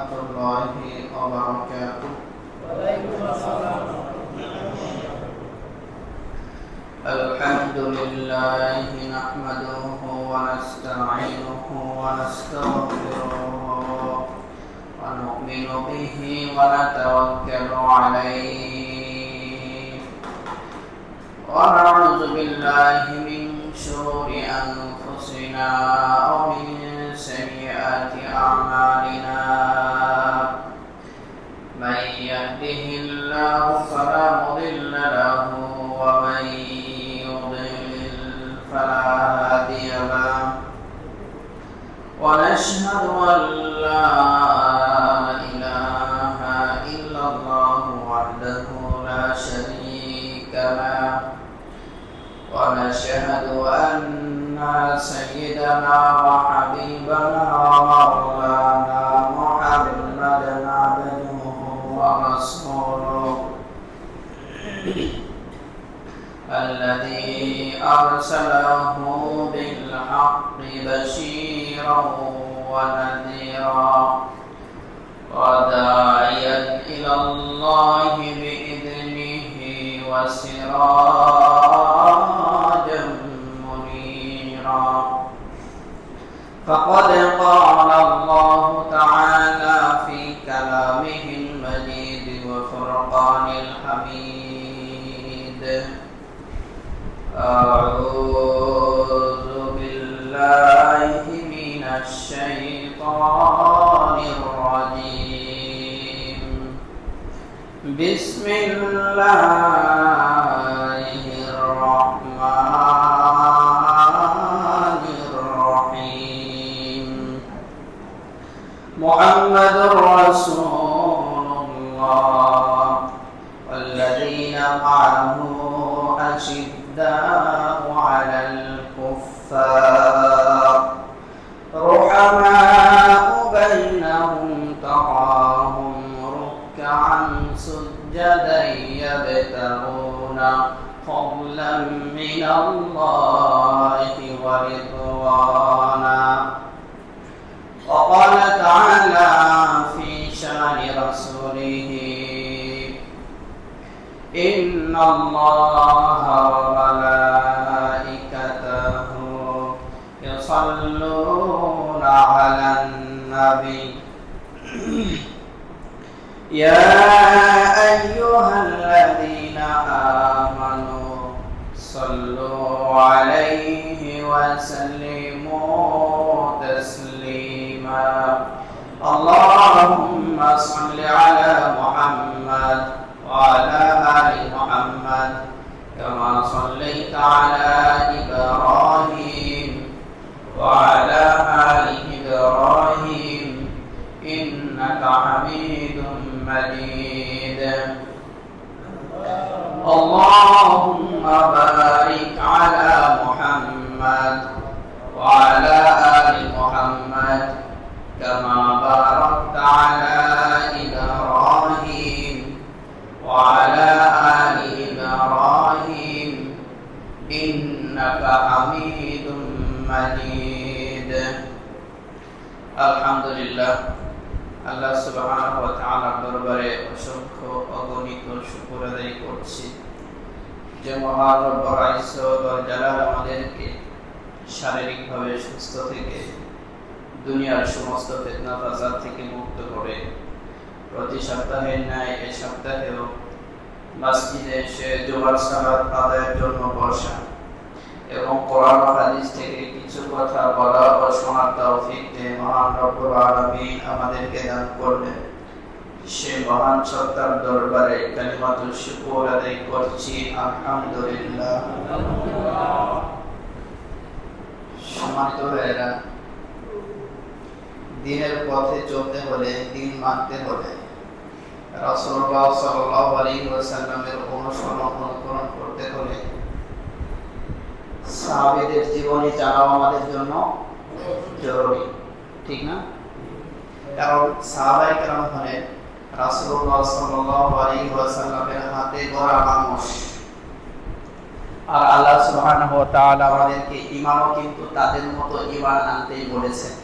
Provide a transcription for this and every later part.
warahmatullahi wabarakatuh. Waalaikumsalam. Alhamdulillahi nahmaduhu wa nasta'inuhu wa nastaghfiruh wa nu'minu bihi wa natawakkalu alayhi wa na'udzu billahi min syururi anfusina wa min sayyiati a'malina. Man yahdihillahu fala mudilla lahu wa man yudlil fala hadiya lahu. Wa nashhadu an la ilaha illallah wahdahu la sharika lahu wa nashhadu anna sayyidana wa habibana wa maulana Muhammadan abduhu wa rasuluhu alladhi arsalahu bil haqqi bashiran wa nadhira wa da'iyan ila Allahi bi idnihi wa sirajan munira. Faqad qala Allah ta'ala fi kalamihi al-majid wa furqanil hamid. A'udzu billahi minasy syaithanir rajim. Bismillahirrahmanirrahim. Muhammadur Rasulullah walladzina ma'ahu asyidda'u 'alal kuffar ruhama'u bainahum tarahum ruk'an sujjadan yabtaghuna fadlan minallahi wa ridwana. Wa qala ta'ala fi sya'ni rasulih inna Allaha wa malaikatahu yusalluna 'alan nabi ya ayyuhalladzina amanu sallu 'alaihi wa sallimu taslima. Allahumma salli 'ala Muhammad wa 'ala ali Muhammad kama shallaita 'ala Ibrahim wa 'ala ali Ibrahim innaka Hamidum Majid. Allahumma barik 'ala Muhammad wa 'ala ali Muhammad kama barakta 'ala Ibrahim wa 'ala ali Ibrahim innaka Hamidum Majid. Alhamdulillah, আল্লাহ সুবহানাহু ওয়া তাআলার দরবারে অসংখ্য অগণিত শুকর আদায় করছি যে মহান রব্বুল ইজ্জত ওয়াল জালাল আমাদেরকে শারীরিকভাবে সুস্থ থেকে দুনিয়ার সমস্ত ফিতনা ফাসাদ থেকে মুক্ত করে প্রতি সপ্তাহের ন্যায় এই সপ্তাহেও মসজিদে এসে জুমার সালাত আদায়ের জন্য বসা এবং কোরআন ও হাদিস থেকে কিছু কথা বলা ও শোনার তৌফিক যে মহান রব্বুল আলামিন আমাদেরকে দান করলেন, সে মহান সত্তার দরবারে কালিমাতুল শুকর আদায় করছি আলহামদুলিল্লাহ। সম্মানিত ভাইয়েরা, দ্বীনের পথে চলতে হলে, দ্বীন মানতে হলে রাসূলুল্লাহ সাল্লাল্লাহু আলাইহি ওয়াসাল্লামের অনুসরণ করতে হলে সাহাবীদের জীবনী জানাও আমাদের জন্য জরুরি, ঠিক না? কারণ সাহাবায়ে কেরাম হলেন রাসূলুল্লাহ সাল্লাল্লাহু আলাইহি ওয়াসাল্লামের হাতে গড়া মানুষ। আর আল্লাহ সুবহানাহু ওয়া তাআলা আমাদেরকে ঈমানও কিন্তু তাদের মতো ঈমান আনতেই বলেছেন।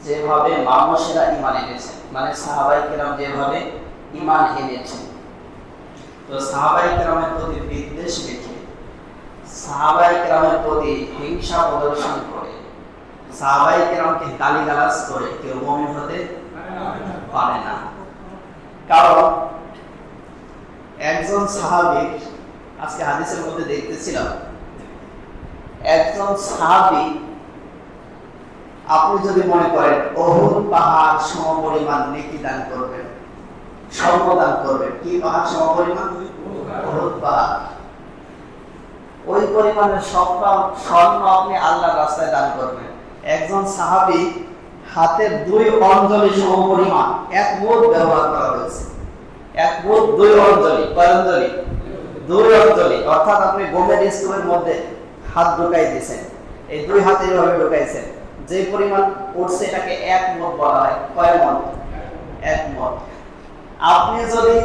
যেভাবে মানুষেরা ঈমান এনেছে, মানে সাহাবায়ে কেরাম যেভাবে ঈমান এনেছে, তো সাহাবায়ে কেরামের প্রতি বিদ্বেষ রেখে, সাহাবায়ে কেরামের প্রতি হিংসা প্রদর্শন করে, সাহাবায়ে কেরামকে গালিগালাজ করে কেউ মুমিন হতে পারে না। কারণ একজন সাহাবী, আজকে হাদিসের মধ্যে দেখতেছিলাম, একজন সাহাবী আপনি যদি মনে করেন উহুদ পাহাড় সমপরিমাণ নেকি দান করবেন, স্বর্ণ দান করবেন, কি পাহাড় সমপরিমাণ? উহুদ পাহাড়। ওই পরিমাণের স্বর্ণ আপনি আল্লাহর রাস্তায় দান করবেন। একজন সাহাবী হাতের 2 অঞ্জলি সমপরিমাণ, এক মুঠ ব্যবহার করা হয়েছে। এক মুঠ 2 অঞ্জলি, কয় অঞ্জলি? 2 অঞ্জলি, অর্থাৎ আপনি গমের স্তূপের মধ্যে হাত ঢুকাই দিয়েছেন, এই 2 হাতে এভাবে ঢুকাইছেন, যে পরিমাণ উঠছে এটাকে এক মুঠ বলা হয়। কয় মণ? এক মণ। আপনি যদি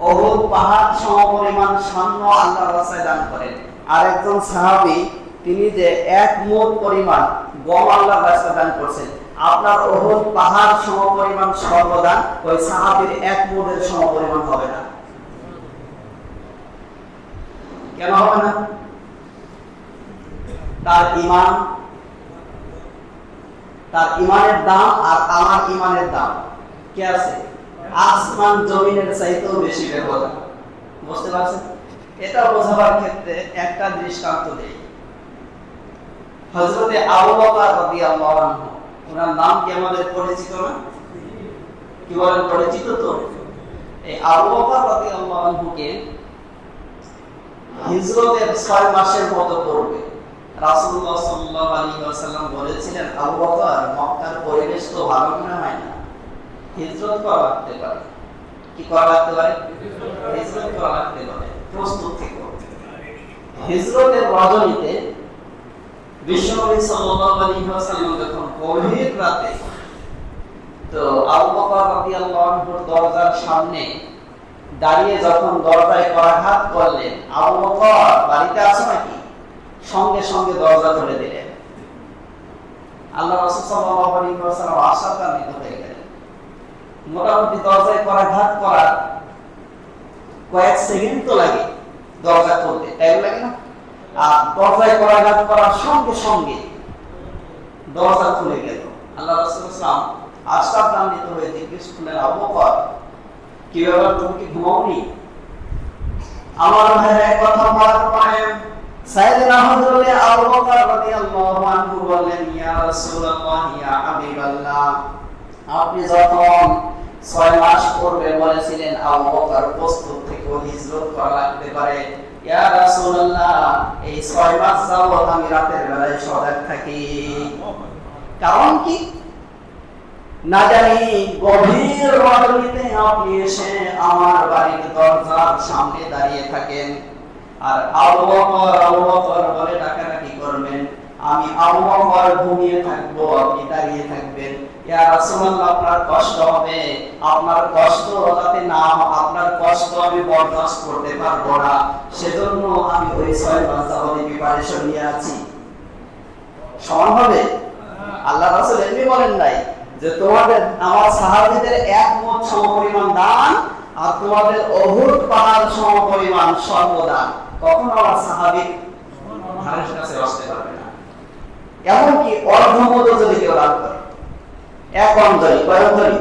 উহুদ পাহাড় সমপরিমাণ স্বর্ণ আল্লাহর রাস্তায় দান করেন, আর একজন সাহাবী তিনি যে এক মুঠ পরিমাণ গম আল্লাহর রাস্তায় দান করছেন, আপনার উহুদ পাহাড় সমপরিমাণ সর্বদান ওই সাহাবীর এক মুঠের সমপরিমাণ হবে না। কেন হবে না? তার ঈমানের দাম আর আমার ঈমানের দাম কি আছে? আসমান জমিনের চাইতেও বেশি ব্যবধান। বুঝতে পারছেন? এটা বোঝাবার ক্ষেত্রে একটা দৃষ্টান্ত দেই। হযরতে আবু বকর রাদিয়াল্লাহু আনহু, ওনার নাম কি আমাদের পরিচিত না? কি বলেন, পরিচিত তো? এই আবু বকর রাদিয়াল্লাহু আনহুকে হিজরতের 6 মাসের মতো পূর্বে রাসূলুল্লাহ সাল্লাল্লাহু আলাইহি ওয়াসাল্লাম বলেছিলেন, আবু বকর, মক্কার পরিবেশ তো ভালো মনে হয় না, হিজরত করা লাগতে পারে। কি করা লাগতে পারে? হিজরত করা লাগতে পারে, প্রস্তুত থেকো। হিজরতের রজনীতে বিশ্বনবী সাল্লাল্লাহু আলাইহি ওয়াসাল্লাম যখন গভীর রাতে তো আবু বকর রাদিয়াল্লাহু আনহুর দরজার সামনে দাঁড়িয়ে যখন দরজায় করাঘাত করলেন, আবু বকর বাড়িতে আছো নাকি? সঙ্গে সঙ্গে দরজা খুলে দিলেন। আল্লাহ রাসূল সাল্লাল্লাহু আলাইহি ওয়াসাল্লাম আশান্বিত হয়ে গেলেন। মোটামুটি দরজায় করাঘাত করার কয়েক সেকেন্ড তো লাগে দরজা খুলতে, টাইম লাগে না? আর দরজায় করাঘাত করার সঙ্গে সঙ্গে দরজা খুলে গেল। আল্লাহ রাসূল সাল্লাল্লাহু আলাইহি ওয়াসাল্লাম আশান্বিত হয়ে জিজ্ঞেস করলেন, আবু বকর, কি ব্যাপার, তুমি কি ঘুমাওনি? আমার ভাইয়ের এক কথা মনে পড়ে, সাইয়েদনা হযরত আবু বকর রাদিয়াল্লাহু আনহু বললেন, ইয়া রাসূলুল্লাহ, ইয়া হাবিবাল্লাহ, আপনি যখন 6 মাস পূর্বে বলেছিলেন আবু বকর প্রস্তুত থেকে হিজরত করা লাগতে পারে, ইয়া রাসূলুল্লাহ, এই 6 মাস যাবত আমি রাতের বেলায় সজাগ থাকি। কারণ কি? না জানি গভীর রজনীতে আপনি এসে আমার বাড়ির দরজার সামনে দাঁড়িয়ে থাকেন, আর আবু বকর বলে ডাকাডাকি করবেন, আমি আবু বকর ঘুমিয়ে থাকবো, আপনি দাঁড়িয়ে থাকবেন। ইয়া রাসূলুল্লাহ, আপনার কষ্ট হবে, আপনার কষ্ট যাতে না হয়, আপনার কষ্ট আমি বরদাস্ত করতে পারবো না, সেজন্য আমি ওই 6 মাস যাবত প্রিপারেশন নিয়ে আছি। সমান হবে? আল্লাহ রাসূল এমনি বলেন নাই যে তোমাদের আমার সাহাবীদের এক মুঠ সমপরিমাণ দান আর তোমাদের উহুদ পাহাড় সমপরিমাণ স্বর্ণদান কখনো আমার সাহাবী ধারের কাছে আসতে পারবে না। এমনকি অর্ধমত যদি কেউ দান করে, এক অঞ্জলি, কয় অঞ্জলি?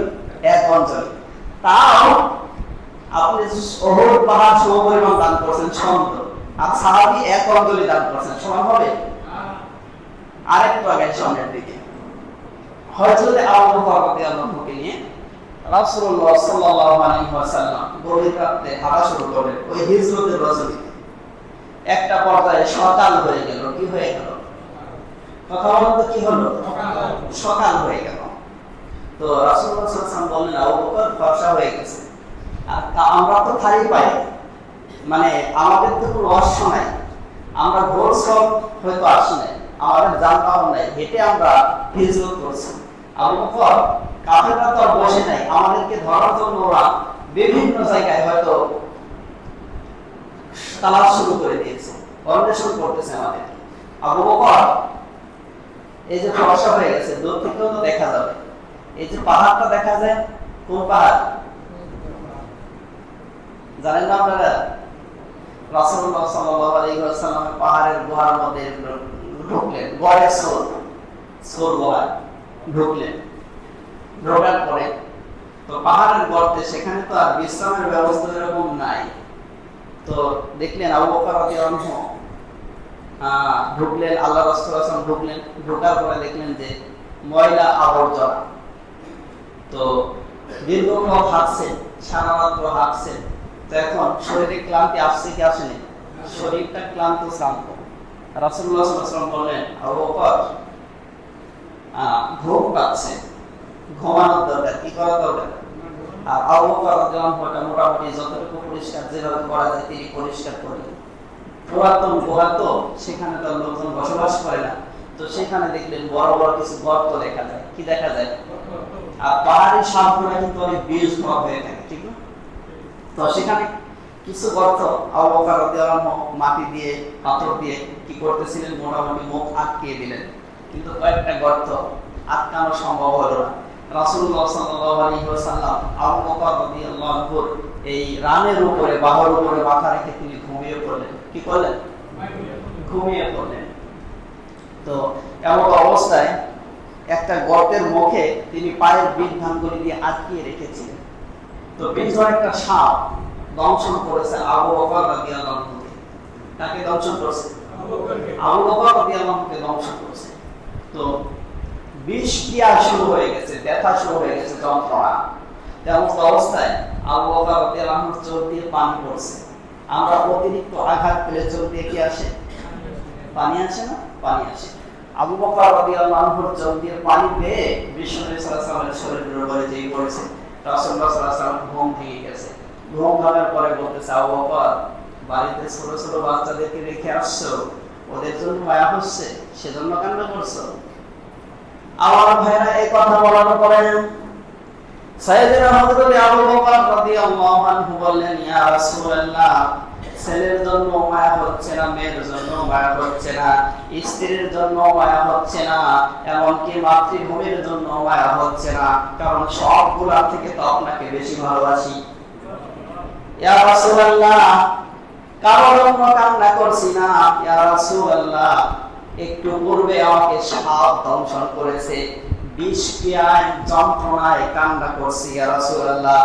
এক অঞ্জলি, তাও আপনি উহুদ পাহাড় সমপরিমাণ দান করছেন স্বর্ণ, আর সাহাবী এক অঞ্জলি দান করছেন, সমান হবে? আরেকটু আগে সামনের দিকে হযরত আবু বকর রাদিয়াল্লাহু আনহুকে নিয়ে রাসূলুল্লাহ সাল্লাল্লাহু আলাইহি ওয়াসাল্লাম গভীর রাতে হাঁটা শুরু করলেন ওই হিজরতের রজনীতে। একটা পর্যায়ে সকাল হয়ে গেল। কি হয়ে গেল? কথা বলুন তো, কি হলো? সকাল হয়ে গেল। তো রাসূলুল্লাহ সাল্লাল্লাহু আলাইহি ওয়াসাল্লাম বললেন, আবু বকর ফর্সা হয়ে গেছে, আর আমরা তো খালি পাই, মানে আমাদের তো কোনো অশ্ব নাই, আমরা ঘোড় সব হয়তো আসি নাই, আমাদের যানবাহন নাই, হেঁটে আমরা হিজরত করছি। আবু বকর, কাফেররা তো বসে নাই, আমাদেরকে ধরার জন্য ওরা বিভিন্ন জায়গায় হয়তো তালাশ শুরু করে দিয়েছে, অন্বেষণ করতেছে আমাদের। আবু বকর এই যে ফর্সা হয়ে গেছে, দূর থেকেও তো দেখা যাবে, এই যে পাহাড়টা দেখা যায়, কোন পাহাড় জানেন না আপনারা? রাসূলুল্লাহ সাল্লাল্লাহু আলাইহি ওয়াসাল্লাম পাহাড়ের গুহার মধ্যে ঢুকলেন, গড়ের সোর গুহা ঢুকলেন। ঢোকার পরে তো পাহাড়ের গর্তে, সেখানে তো আর বিশ্রামের ব্যবস্থা এরকম নাই। তো দেখলেন আবু বকর রাদিয়াল্লাহু আনহু ঢুকলেন, আল্লাহ রাসূল সাল্লাল্লাহু আলাইহি ওয়াসাল্লাম ঢুকলেন। ঢোকার পরে দেখলেন যে ময়লা আবর্জনা। তো দীর্ঘক্ষণ হাঁটছেন, সারা রাত্র হাঁটছেন। তো এখন শরীরে ক্লান্তি আসছে কি আসেনি? শরীরটা ক্লান্ত শ্রান্ত। রাসূলুল্লাহ সাল্লাল্লাহু আলাইহি ওয়াসাল্লাম বললেন, আবু বকর ঘুম পাচ্ছে, ঘুমানোর দরকার, কি করা দরকার? আর আবু বকর রাদিয়াল্লাহু আনহু মোটামুটি যতটুকু পরিষ্কার যেভাবে করা যায় তিনি পরিষ্কার করলেন। পুরাতন গুহা তো, সেখানে তো লোকজন বসবাস করে না। তো সেখানে দেখলেন বড় বড় কিছু গর্ত দেখা যায়। কি দেখা যায়? আর পাহাড়ি সাপগুলো কিন্তু অনেক বিষ হয়ে থাকে, ঠিক না? তো সেখানে কিছু গর্ত আবু বকর রাদিয়াল্লাহু আনহু মাটি দিয়ে, পাথর দিয়ে কি করতেছিলেন, মোটামুটি মুখ আটকিয়ে দিলেন। কিন্তু কয়েকটা গর্ত আটকানো সম্ভব হলো না। রাসূলুল্লাহ সাল্লাল্লাহু আলাইহি ওয়াসাল্লাম আবু বকর রাদিয়াল্লাহু আনহু এই রানের উপরে, বাহুর উপরে মাথা রেখে তিনি ঘুমিয়ে পড়লেন। কি করলেন? ঘুমিয়ে পড়লেন। তো এমন অবস্থায় একটা গর্তের মুখে তিনি পায়ের বিদ্ধাঙ্গুলি দিয়ে আটকিয়ে রেখেছিলেন। তো পিছনে একটা সাপ দংশন করেছে আবু বকর রাদিয়াল্লাহু আনহুকে। তাকে দংশন করেছে? আবু বকর রাদিয়াল্লাহু আনহুকে দংশন করেছে। তো বিষ ক্রিয়া শুরু হয়ে গেছে, ব্যথা শুরু হয়ে গেছে, যন্ত্রণা। তেমন অবস্থায় আবু বকর রাদিয়াল্লাহু আনহুর চোখ দিয়ে পানি পড়ছে। আমরা অতিরিক্ত আঘাত পেলে চোখ দিয়ে কি আসে? পানি আসে না? পানি আসে। আবু বকর রাদিয়াল্লাহু আনহুর চোখ দিয়ে পানি পেয়ে বিশ্বনবী সাল্লাল্লাহু আলাইহি ওয়াসাল্লামের শরীরের উপরে যেই পড়েছে, রাসূলুল্লাহ সাল্লাল্লাহু আলাইহি ওয়াসাল্লাম ঘুম ভেঙে গেছে। ঘুম ভাঙার পরে বলতেছে, আবু বকর, বাড়িতে ছোট ছোট বাচ্চাদেরকে রেখে আসছো, ওদের জন্য মায়া হচ্ছে, সেজন্য কান্না করছো? আমার ভাইরা এই কথা বলার পরে সাইয়েদনা হযরত আবু বকর রাদিয়াল্লাহু আনহু বললেন, ইয়া রাসূলুল্লাহ, ছেলের জন্য মায়া হচ্ছে না, মেয়ের জন্য মায়া হচ্ছে না, স্ত্রীর জন্য মায়া হচ্ছে না, এমনকি মাতৃভূমির জন্য মায়া হচ্ছে না, কারণ সবগুলা থেকে তো আপনাকে বেশি ভালোবাসি। ইয়া রাসূলুল্লাহ, কারোর জন্য কান্না করছি না। ইয়া রাসূলুল্লাহ, একটু পূর্বে আমাকে সাপ দংশন করেছে, বিষ ক্রিয়ায় যন্ত্রণায় কান্না করছি। ইয়া রাসূলুল্লাহ,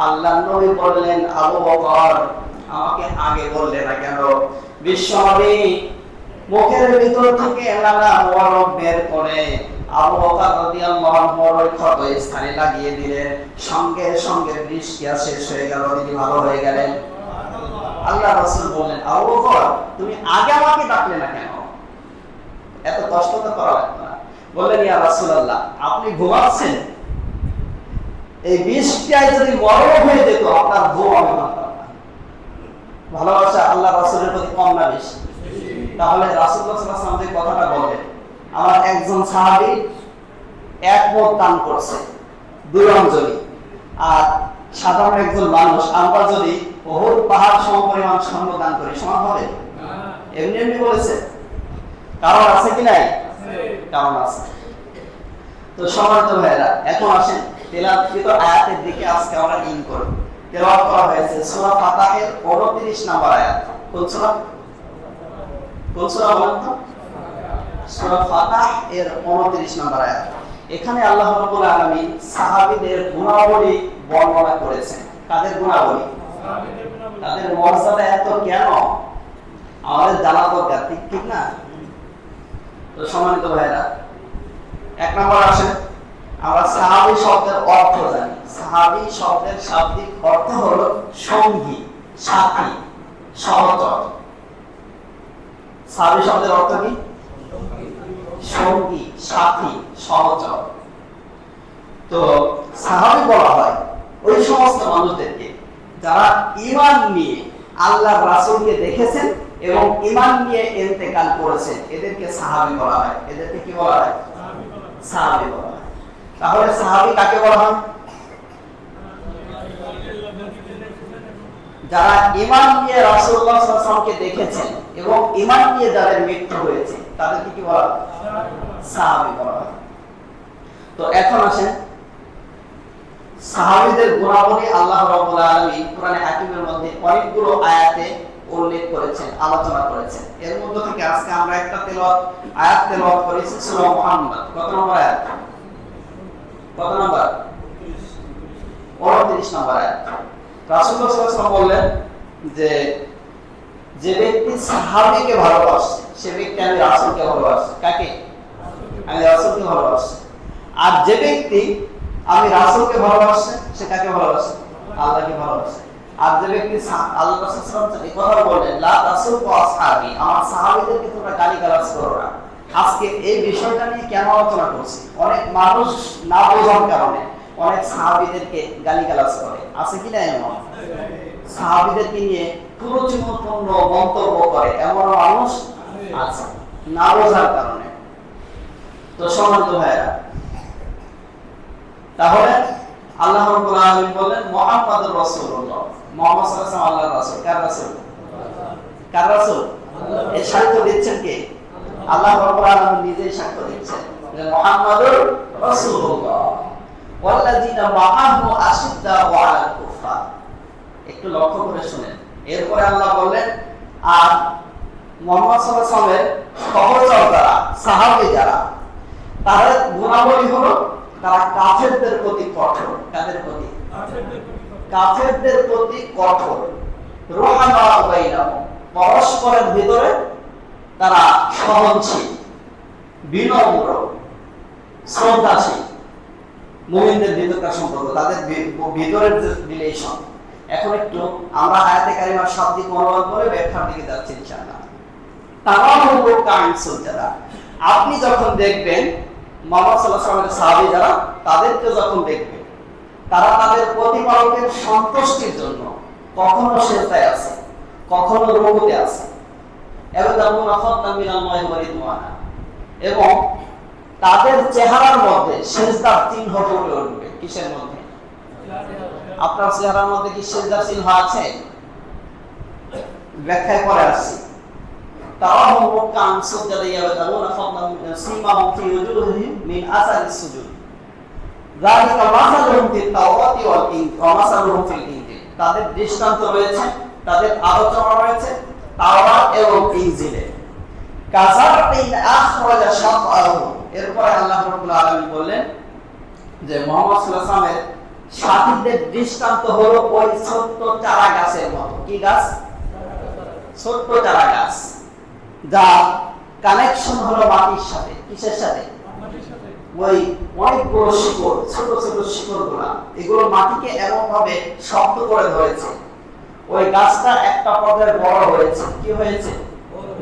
আল্লাহর নবী বললেন, আবু বকর, আমাকে আগে বললে না কেন? বিশ্বনবী মুখের ভিতর থেকে লালা মোবারক বের করে আবু বকর রাদিয়াল্লাহু আনহুর ক্ষত স্থানে লাগিয়ে দিলেন। সঙ্গে সঙ্গে বিষ ক্রিয়া শেষ হয়ে গেল, তিনি ভালো হয়ে গেলেন। আল্লাহ রাসূল বললেন, আবু বকর, তুমি আগে আমাকে ডাকলে না কেন? এত কষ্ট তো করা লাগতো না। বললেন, ইয়া রাসূলুল্লাহ, আপনি ঘুমাচ্ছেন, এই বিষটাই যদি মরণ হয়ে যেত আপনার ঘুম আমি ভাঙতাম না। ভালোবাসা আল্লাহ রাসূলের প্রতি কম না বেশি? তাহলে রাসূলুল্লাহ সাল্লাল্লাহু আলাইহি ওয়াসাল্লাম যে কথাটা বললেন, আমার একজন সাহাবী এক মত দান করছে, দুই অঞ্জলি, আর সাধারণ একজন মানুষ আমরা যদি উহুদ পাহাড় সমপরিমাণ স্বর্ণ দান করি, সমান হবে? এমনি এমনি বলেছে? কারণ আছে কি নাই? কারণ আছে। তো সম্মানিত ভাইরা, এখন আসেন তেলাওয়াতকৃত আয়াতের দিকে আজকে আমরা ইন করব। তেলাওয়াত করা হয়েছে সূরা ফাতাহের 29 নম্বর আয়াত। কোন সূরা? কোন সূরা বলেন তো? সূরা ফাতাহ এর 29 নম্বর আয়াত। এখানে আল্লাহ রাব্বুল আলামিন সাহাবীদের গুণাবলী বর্ণনা করেছেন। কাদের গুণাবলী? সাহাবীদের গুণাবলী। তাদের মর্যাদা এত কেন আমাদের জানা দরকার, ঠিক না? তো সম্মানিত ভাইরা, এক নম্বর আসেন আমরা সাহাবী শব্দের অর্থ জানি। সাহাবী শব্দের শাব্দিক অর্থ হলো সঙ্গী, সাথী, সহচর। সাহাবী শব্দের অর্থ কি? সঙ্গী, সাথী, সহচর। তো সাহাবী বলা হয় ওই সমস্ত মানুষদেরকে যারা ঈমান নিয়ে আল্লাহর রাসূলকে দেখেছেন এবং ঈমান নিয়ে ইন্তেকাল করেছেন, এদেরকে সাহাবী বলা হয়। এদেরকে কি বলা হয়? সাহাবী বলা হয়। তাহলে সাহাবী কাকে বলা হয়? যারা ঈমান নিয়ে রাসূলুল্লাহ সাল্লাল্লাহু আলাইহি ওয়াসাল্লামকে দেখেছেন এবং ঈমান নিয়ে যাদের মৃত্যু হয়েছে তাদেরকে কি বলা হয়? সাহাবী বলা হয়। তো এখন আসেন সাহাবীদের গুণাবলী আল্লাহ রাব্বুল আলামিন কোরআনে হাকিমের মধ্যে অনেকগুলো আয়াতে উল্লেখ করেছেন, আলোচনা করেছেন। এর মধ্যে থেকে আজকে আমরা একটা আয়াত তেলাওয়াত করেছি, সূরা মুহাম্মদ। কত নম্বর আয়াত? কত নম্বর? 29 নম্বর আয়াত। রাসূলুল্লাহ সাল্লাল্লাহু আলাইহি ওয়াসাল্লাম বললেন যে ব্যক্তি সাহাবীকে ভালোবাসে সে ব্যক্তি আমি রাসূলকে ভালোবাসি। কাকে? আমি রাসূলকে ভালোবাসি। আর যে ব্যক্তি আমি রাসূলকে ভালোবাসে সে কাকে ভালোবাসে? আল্লাহকে ভালোবাসে। আর যে ব্যক্তি আল্লাহ রাসূল সাল্লাল্লাহু আলাইহি ওয়াসাল্লাম এই কথা বলেন, লা তাসুবু আসহাবি, আমার সাহাবীদেরকে তোমরা গালিগালাজ করো না। আজকে এই বিষয়টা নিয়ে কেন আলোচনা করছি? অনেক মানুষ না বোঝার কারণে অনেক সাহাবীদেরকে গালিগালাজ করে, আছে কি না? এমন সাহাবীদেরকে নিয়ে কুরুচিপূর্ণ মন্তব্য করে এমন মানুষ আছে না বোঝার কারণে। তো সম্মানিত ভাইরা, তাহলে আল্লাহ রাব্বুল আলামিন বলেন মুহাম্মাদুর রাসূলুল্লাহ, মুহাম্মদ সাল্লাল্লাহু আলাইহি ওয়াসাল্লাম আল্লাহর রাসূল। কার রাসূল? কার রাসূল? এই সাক্ষ্য দিচ্ছেন কে? আল্লাহ রাব্বুল আলামিন নিজেই সাক্ষ্য দিচ্ছেন যে মুহাম্মাদুর রাসূলুল্লাহ ওয়াল্লাযিনা মাআহু আশিদ্দাউ আলাল কুফার। একটু লক্ষ্য করে শুনেন। এরপরে আল্লাহ বললেন আর মুহাম্মদ সাল্লাল্লাহু আলাইহি ওয়াসাল্লামের সহচর যারা, সাহাবী যারা, তাদের গুণাবলী হলো তারা কাফেরদের প্রতি কঠোর। কাদের প্রতি? কাফেরদের প্রতি কঠোর। রুহামা বাইনাহুম, পরস্পরের ভিতরে তারা সহনশীল, বিনম্র, শ্রদ্ধাশীল। মুমিনদের ভিতরকার সম্পর্ক, তাদের ভিতরের যে রিলেশন। এখন একটু আমরা আয়াতে কারিমার শাব্দিক অনুবাদ করে ব্যাখ্যার দিকে যাচ্ছি ইনশাআল্লাহ। তারাহুম রুকআন সুজদা, আপনি যখন দেখবেন মুহাম্মদ সাল্লাল্লাহু আলাইহি ওয়াসাল্লামের সাহাবী যারা, তাদেরকে যখন দেখবেন তারা তাদের প্রতিপালকের সন্তুষ্টির জন্য কখনো সিজদায় আছে, কখনো রুকুতে আছে, এবং তাদের চেহারার মধ্যে সিজদার চিহ্ন ফুটে উঠবে। কিসের মধ্যে? আপনার চেহারার মধ্যে কি সিজদার চিহ্ন আছে? ব্যাখ্যায় পরে আসছি। তারাহুম রুকআন সুজদা ইয়াবতাগুনা ফাদলান সিমাহুম ফি ওজুহিহিম মিন আসারিস সুজুদ, যালিকা মাসালুহুম ফিত তাওরাতি ওয়াল ইনজিল ওয়া মাসালুহুম ফিল ইনজিল। তাদের দৃষ্টান্ত রয়েছে, তাদের আলোচনা রয়েছে তাওরাত এবং ইনজিলে। কাযারতিন আখরাজা শাতআহু, এরপরে আল্লাহ রাব্বুল আলামিন বললেন যে মুহাম্মদ সাল্লাল্লাহু আলাইহি ওয়াসাল্লামের সাথীদের দৃষ্টান্ত হলো ওই ছোট্ট চারা গাছের মতো। কি গাছ? ছোট্ট চারা গাছ, যা কানেকশন হলো মাটির সাথে। কিসের সাথে? ওই অনেকগুলো শিকড়, ছোট ছোট শিকড়গুলা, এগুলো মাটিকে এমন ভাবে শক্ত করে ধরেছে। ওই গাছটা একটা পর্যায়ে বড় হয়েছে। কি হয়েছে?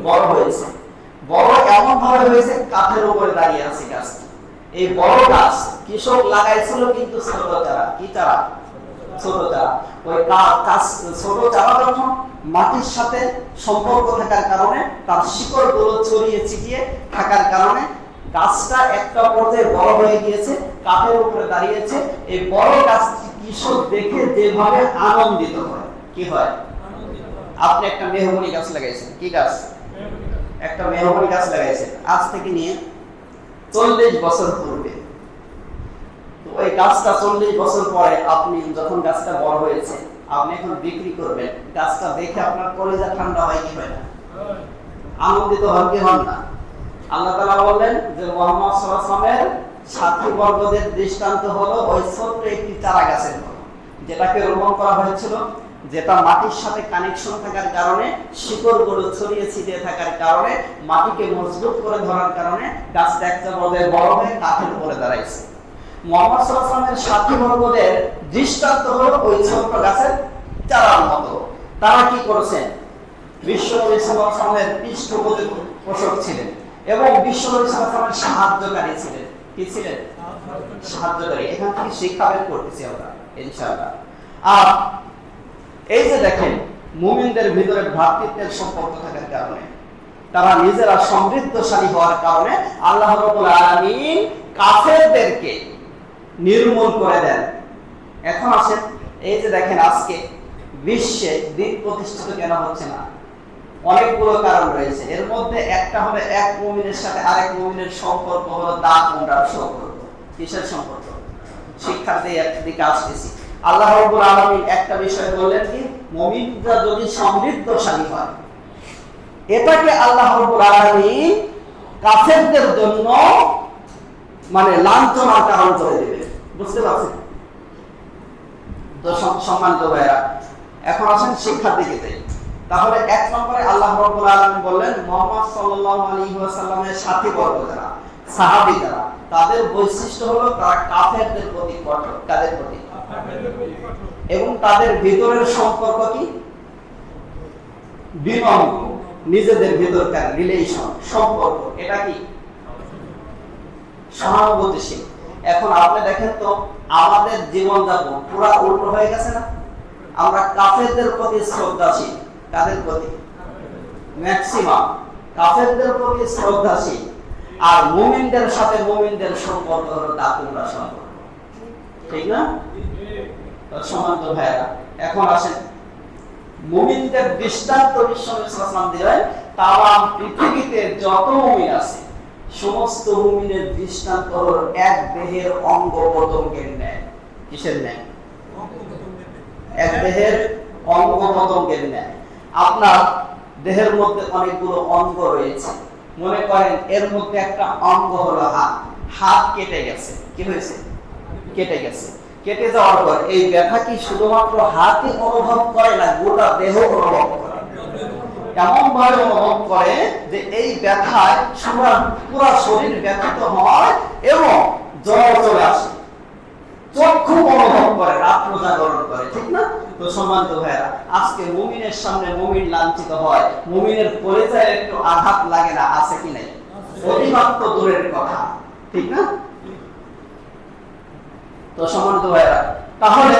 বড় হয়েছে। বড় এমন ভাবে হয়েছে কাঠের উপরে দাঁড়িয়ে আছে গাছটি। এই বড় গাছ কৃষক লাগাইছিল কিন্তু ছোট চারা। কি চারা? ছোট চারা। ওই গাছ ছোট চারা যখন মাটির সাথে সম্পর্ক থাকার কারণে, তার শিকড়গুলো ছড়িয়ে ছিটিয়ে থাকার কারণে গাছটা একটা পর্যায়ে বড় হয়ে গিয়েছে, কাঠের উপরে দাঁড়িয়েছে। এই বড় গাছটি কৃষক দেখে যেভাবে আনন্দিত হয়। কি হয়? আপনি একটা মেহগনি গাছ লাগাইছেন। কি গাছ? একটা মেহগনি গাছ লাগাইছেন আজ থেকে নিয়ে 40 বছর পূর্বে। তো ওই গাছটা 40 বছর পরে আপনি যখন গাছটা বড় হয়েছে, আপনি এখন বিক্রি করবেন, গাছটা দেখে আপনার কলিজা ঠান্ডা হয় কি হয় না? আনন্দিত হন কি হন না? আল্লাহ তাআলা বললেন যে মুহাম্মদ সাল্লাল্লাহু আলাইহি ওয়াসাল্লামের সাথী বর্গদের দৃষ্টান্ত হলো ওই ছোট্ট একটি চারা গাছের মতো, যেটাকে রোপণ করা হয়েছিল, যেটা মাটির সাথে কানেকশন থাকার কারণে, শিকড়গুলো ছড়িয়ে ছিটিয়ে থাকার কারণে, মাটিকে মজবুত করে ধরার কারণে গাছটা একটা পর্যায়ে বড় হয়ে কাঠের উপরে দাঁড়াইছে। মুহাম্মদ সাল্লাল্লাহু আলাইহি ওয়াসাল্লামের সাথী বর্গদের দৃষ্টান্ত হলো ওই ছোট্ট গাছের চারার মতো। তারা কি করেছেন? বিশ্বনবী সাল্লাল্লাহু আলাইহি ওয়াসাল্লামের পৃষ্ঠপোষক ছিলেন এবং বিশ্বনবী সাল্লাল্লাহু আলাইহি ওয়াসাল্লামের সাহায্যকারী ছিলেন। কি ছিলেন? সাহায্যকারী। এখান থেকে শিক্ষা বের করতেছি আমরা ইনশাআল্লাহ। আর এই যে দেখেন, মুমিনদের ভিতরে ভ্রাতৃত্বের সম্পর্ক থাকার কারণে, তারা নিজেরা সমৃদ্ধশালী হওয়ার কারণে আল্লাহ রাব্বুল আলামিন কাফেরদেরকে নির্মূল করে দেন। এখন আসেন, এই যে দেখেন আজকে বিশ্বে দিন প্রতিষ্ঠিত কেন হচ্ছে না? অনেকগুলো কারণ রয়েছে। এর মধ্যে একটা হলো এক মুমিনের সাথে আরেক মুমিনের সম্পর্ক হলো দাঁত মোমরার সম্পর্ক। কিসের সম্পর্ক? শিক্ষার দিকে আসতেছি। আল্লাহ রাব্বুল আলামিন একটা বিষয় বললেন কি, মুমিনরা যদি সমৃদ্ধশালী হয়, এটাকে আল্লাহ রাব্বুল আলামিন কাফেরদের জন্য মানে লাঞ্ছনার কারণ করে দেবে। বুঝতে পারছেন তো সম্মানিত ভাইরা? এখন আসেন শিক্ষার দিকে যাই। তাহলে এক নম্বরে আল্লাহ রাব্বুল আলামিন বললেন মুহাম্মদ সাল্লাল্লাহু আলাইহি ওয়াসাল্লামের সাথীবর্গ যারা, সাহাবী যারা, তাদের বৈশিষ্ট্য হলো তারা কাফেরদের প্রতি কঠোর। কাদের প্রতি? এবং তাদের ভিতরের সম্পর্ক কি? বিনম্র, নিজেদের ভিতরকার রিলেশন সম্পর্ক এটা কি? সহানুভূতিশীল। এখন আপনি দেখেন তো আমাদের জীবনযাপন পুরো উল্টো হয়ে গেছে না? আমরা কাফেরদের প্রতি শ্রদ্ধাশীল। কাদের প্রতি? ম্যাক্সিমাম কাফেরদের প্রতি শ্রদ্ধাশীল। আর মুমিনদের সাথে মুমিনদের সম্পর্ক হলো দাপুরা সম্পর্ক, ঠিক না? সম্মানিত ভাইরা, এখন আসেন মুমিনদের দৃষ্টান্ত বিশ্বনবী সাল্লাল্লাহু আলাইহি ওয়াসাল্লাম দিলেন। তামাম পৃথিবীতে যত মুমিন আছে সমস্ত মুমিনের দৃষ্টান্ত হলো এক দেহের অঙ্গ প্রত্যঙ্গের ন্যায়। কিসের ন্যায়? এক দেহের অঙ্গ প্রত্যঙ্গের ন্যায়। আপনার দেহের মধ্যে অনেকগুলো অঙ্গ রয়েছে। মনে করেন এর মধ্যে একটা অঙ্গ হলো হাত। হাত কেটে গেছে। কি হয়েছে? কেটে গেছে। কেটে যাওয়ার পর এই ব্যথা কি শুধুমাত্র হাতই অনুভব করে না গোটা দেহ অনুভব করে? এমন ভাবে অনুভব করে যে এই ব্যথায় পুরো শরীর ব্যথিত হয় এবং জ্বর চলে আসে, চক্ষু অনুভব করে, রাত্র জাগরণ করে, ঠিক না? তো সম্মানিত ভাইরা, আজকে মুমিনের সামনে মুমিন লাঞ্ছিত হয়, মুমিনের পরিচয়ে একটু আঘাত লাগে না? আছে কি নাই? অতিমাত্র দূরের কথা, ঠিক না? তো সম্মানিত ভাইরা, তাহলে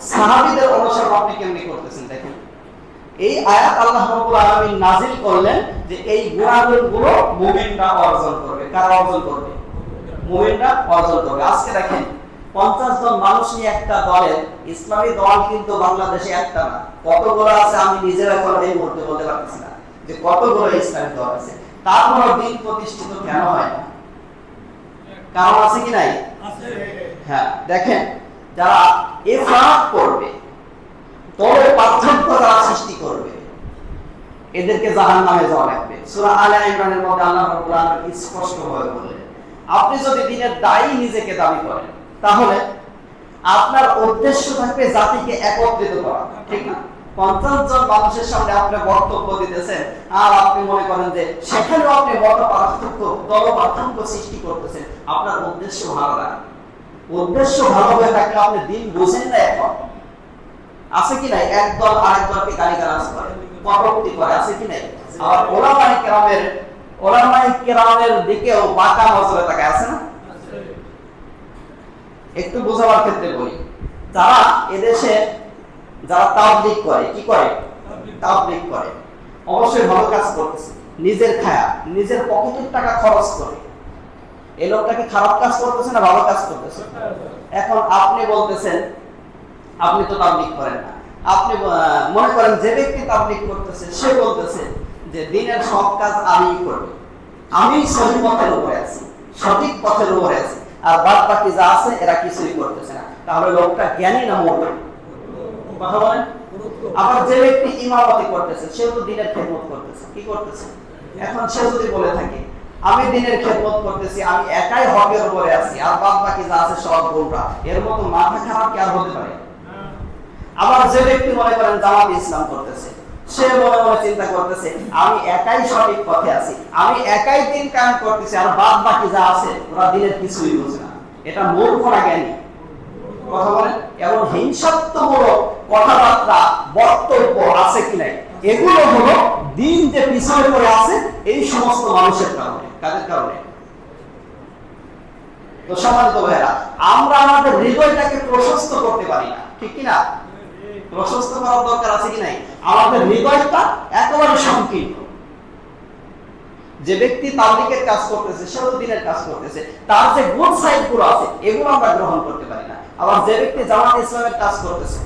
সাহাবীদের অনুসরণ আপনি কেমনি করতেছেন দেখেন। এই আয়াত আল্লাহ রাব্বুল আলামিন নাযিল করলেন যে এই গুণাগুলো মুমিনরা অর্জন করবে। কারা অর্জন করবে? মুমিনরা অর্জন করবে। আজকে দেখেন 50 জন মানুষ নিয়ে একটা দলের, ইসলামী দল কিন্তু বাংলাদেশে একটা না, কতগুলো আছে আমি নিজের এখন এই মুহূর্তে বলতে পারতেছি না যে কতগুলো ইসলামী দল আছে। তারপর দিন প্রতিষ্ঠিত কেন হয় না? কারণ আছে কি নাই? আছে। হ্যাঁ, দেখেন যারা ইফরাত করবে, তবে পার্থক্য যারা সৃষ্টি করবে, এদেরকে জাহান্নামে যাওয়া লাগবে। সূরা আলে ইমরানের মধ্যে আল্লাহ রাব্বুল আলামিন স্পষ্টভাবে বলেন, আপনি যদি দিনের দায়ী নিজেকে দাবি করেন তাহলে আপনার উদ্দেশ্য থাকবে জাতিকে একত্রিত করা, ঠিক না? 50 জন মানুষের সামনে আপনি বক্তব্য দিতেছেন আর আপনি মনে করেন যে সেখানেও আপনি বড় পার্থক্য, দল পার্থক্য সৃষ্টি করতেছেন। আপনার উদ্দেশ্য ভালো না। উদ্দেশ্য ভালো হয়ে থাকলে আপনি দিন বুঝেন না। এখন আছে কি নাই এক দল আরেক দলকে গালিগালাজ করে, কটূক্তি করে, আছে কি নাই? আর ওলামায়ে কেরামের দিকেও বাঁকা নজরে তাকায়, আছে না? একটু বোঝাবার ক্ষেত্রে বলি, যারা এদেশে যারা তাবলীগ করে, কি করে? তাবলীগ করে, অবশ্যই ভালো কাজ করতেছে, নিজের খায়া নিজের পকেটের টাকা খরচ করে। এই লোকটাকে খারাপ কাজ করতেছে না ভালো কাজ করতেছে? এখন আপনি বলতেছেন আপনি তো তাবলীগ করেন না, আপনি মনে করেন যে ব্যক্তি তাবলীগ করতেছে সে বলতেছে যে দিনের সব কাজ আমিই করব, আমি সঠিক পথের উপরে আছি, সঠিক পথের উপরে আছি, আর বাদ বাকি যা আছে এরা কিছুই করতেছে না। তাহলে লোকটা জ্ঞানী না মূর্খ? কথা বলেন। আবার যে ব্যক্তি ইমামতি করতেছে সে তো দিনের খেদমত করতেছে, কি করতেছে? এখন সে যদি বলে থাকে আমি দিনের খেদমত করতেছি, আমি একাই হকের উপরে আছি, আর বাদ বাকি যা আছে সব গোমরা, এর মতো মাথা খারাপ কি আর হতে পারে? আবার যে ব্যক্তি মনে করেন জামাত ইসলাম করতেছে, সে মনে মনে চিন্তা করতেছে আমি একাই সঠিক পথে আছি, আমি একাই দিন কায়েম করতেছি, আর বাদ বাকি যা আছে ওরা দিনের কিছুই বোঝে না। এটা মূর্খ না জ্ঞানী? কথা বলেন। এবং হিংসাত্মমূলক কথাবার্তা বক্তব্য আছে কি নাই, এগুলো হলো দিন যে পিছনে পড়ে আছে এই সমস্ত মানুষের কারণে। কাদের কারণে? তো সম্মানিত ভাইরা, আমরা আমাদের হৃদয়টাকে প্রশস্ত করতে পারি না, ঠিক কি না? প্রশস্ত করার দরকার আছে কি নাই? আমাদের হৃদয়টা একেবারে সংকীর্ণ। যে ব্যক্তি তাবলীগের কাজ করতেছে সে তো দিনের কাজ করতেছে, তার যে গুড সাইড গুলো আছে এগুলো আমরা গ্রহণ করতে পারি না। আবার যে ব্যক্তি জামাত ইসলামের কাজ করতেছে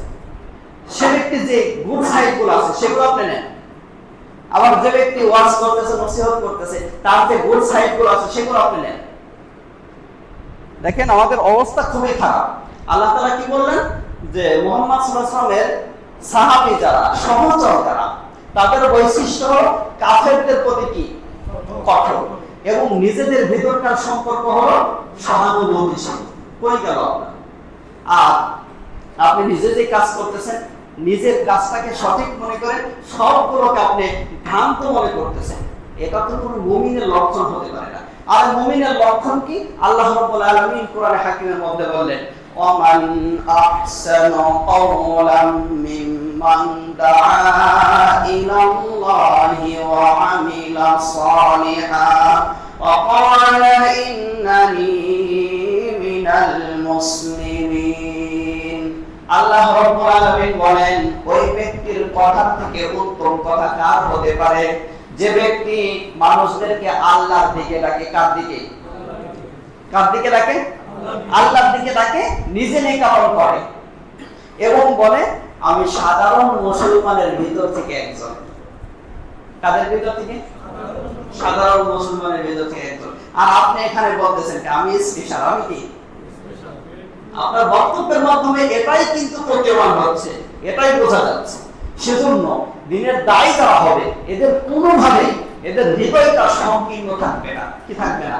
সে ব্যক্তি যে গুড সাইড গুলো আছে সেগুলো আপনি নেন। আবার যে ব্যক্তি ওয়াজ করতেছে, নসিহত করতেছে, তার যে গুড সাইড গুলো আছে সেগুলো আপনি নেন। দেখেন আমাদের অবস্থা খুবই খারাপ। আল্লাহ তাআলা কি বললেন যে মুহাম্মদ সাল্লাল্লাহু আলাইহি ওয়াসাল্লামের সাহাবী যারা, সহচর যারা, তাদের বৈশিষ্ট্য কাফেরদের প্রতি কি কঠোর, এবং নিজেদের ভিতরকার সম্পর্ক হলো সহানুভূতিশীল। কই গেল আপনার? আর আপনি নিজে যে কাজ করতেছেন, নিজের কাজটাকে সঠিক মনে করে সবগুলোকে আপনি ভ্রান্ত মনে করতেছেন, এটা তো কোনো মুমিনের লক্ষণ হতে পারে না। আর মুমিনের লক্ষণ কি? আল্লাহ রাব্বুল আলামিন কোরআনে হাকিমের মধ্যে বললেন, ওমান আহসানু কাওলাম মিম্মান দাআ ইলাল্লাহি ওয়া আমিলা সালিহান ওয়া ক্বালা ইন্নানি মিনাল মুসলিমিন। আল্লাহ রাব্বুল আলামিন বলেন, ওই ব্যক্তির কথা থেকে উত্তম কথা কার হতে পারে? যে ব্যক্তি মানুষদেরকে আল্লাহর দিকে ডাকে। কার দিকে? কার দিকে ডাকে? আল্লাহর দিকে ডাকে, নিজে নেক আমল করে এবং বলে আমি সাধারণ মুসলমানের ভিতর থেকে একজন। কাদের ভিতর থেকে? সাধারণ মুসলমানের ভিতর থেকে একজন। আর আপনি এখানে বলতেছেন আমি স্পেশাল। আমি কি? আপনার বক্তব্যের মাধ্যমে এটাই কিন্তু প্রতীয়মান হচ্ছে, এটাই বোঝা যাচ্ছে। সেজন্য দিনের দায়ী যারা হবে, এদের কোনোভাবে এদের হৃদয়টা সংকীর্ণ থাকবে না। কি থাকবে না?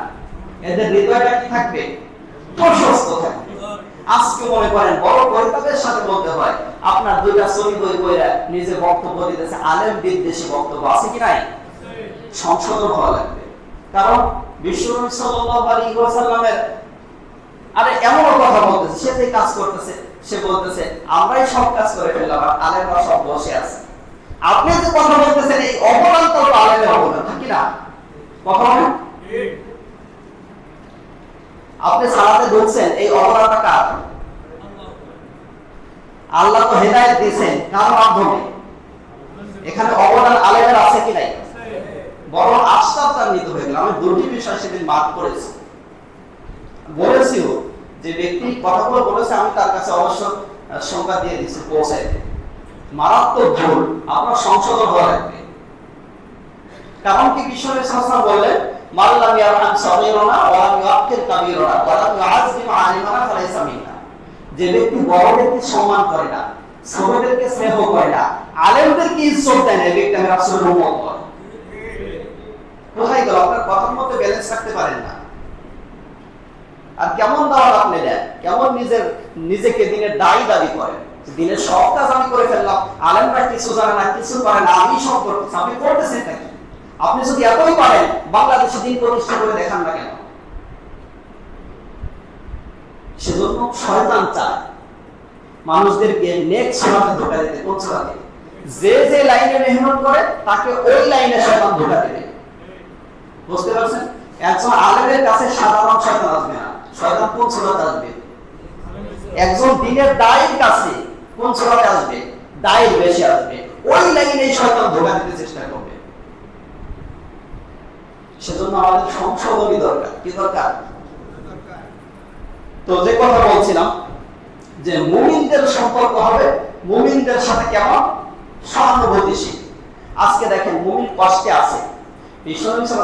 এদের হৃদয়টা কি থাকবে? প্রশস্ত থাকবে। আজকে মনে করেন বড় পরিতাপের সাথে বলতে হয়, আপনার দুইটা ছবি বই বইরা নিজে বক্তব্য দিতেছে, আলেম বিদ্বেষী বক্তব্য আছে কি নাই? সংশোধন হওয়া লাগবে। কারণ বিশ্বনবী সাল্লাল্লাহু আলাইহি ওয়াসাল্লামের আরে এমন কথা বলতেছে, সে যে কাজ করতেছে, সে বলতেছে আমরাই সব কাজ করে ফেললাম আর আলেমরা সব বসে আছে। আপনি যে কথা বলতেছেন এই অবদান তো আলেমের অবদান, ঠিক না? কথা বলেন। আপনি সালাতে ঢুকছেন, এই অবদানটা কার? আল্লাহ তো হেদায়েত দিয়েছেন কার মাধ্যমে? এখানে অবদান আলেমের আছে কি নাই? বড় আশ্চর্যান্বিত হয়ে গেল। আমি দুটি বিষয় সেদিন মার্ক করেছি, বলেছিও যে ব্যক্তি কথাগুলো বলেছে আমি তার কাছে অবশ্য সংখ্যা দিয়ে দিচ্ছি পৌঁছাইতে। মারাত্মক ভুল, আপনার সংশোধন হওয়া লাগবে। কারণ কি বিশ্বনবী সাল্লাল্লাহু আলাইহি ওয়াসাল্লাম বললেন মাল্লাম ইয়ারহাম সাগীরানা ওয়া লাম ইয়াকির কাবীরানা ওয়া লাম ইউআযজিম আলিমানা ফালাইসা মিন্না। যে ব্যক্তি বড়দেরকে সম্মান করে না, ছোটদেরকে স্নেহ করে না, আলেমদেরকে ইজ্জত দেয় না, এই ব্যক্তি আমি রাসূলের উম্মত নয়। কোথায় গেল? আপনার কথার মধ্যে ব্যালেন্স রাখতে পারেন না। আর কেমন দাওয়াত আপনি দেন, কেমন নিজেকে দিনের দায়ী দাবি করেন, দিনের সব কাজ আমি করে ফেললাম, আলেমরা কিছু জানে না, কিছু করে না, আমি সব করতেছি। আপনি করতেছেন নাকি? আপনি যদি এতই পারেন বাংলাদেশে দিন প্রতিষ্ঠা করে দেখান না কেন? সেজন্য শয়তান চায় মানুষদেরকে নেক সেবাতে ধোঁকা দিতে। কোন সেবাতে? যে যে লাইনে মেহনত করে তাকে ওই লাইনে শয়তান ধোঁকা দেবে। বুঝতে পারছেন? একজন আলেমের কাছে সাধারণ শয়তান আসবে না। শয়তান কোন সুরাতে আসবে? একজন দিনের দায়ীর কাছে কোন সুরাতে আসবে? দায়ীর বেশি আসবে। ওই লাইনে শয়তান ধোঁকা দিতে চেষ্টা করবে। সেজন্য আমাদের সংশোধনী দরকার। কি দরকার? তো যে কথা বলছিলাম যে মুমিনদের সম্পর্ক হবে মুমিনদের সাথে কেমন? সহানুভূতিশীল। আজকে দেখেন মুমিন কষ্টে আছে,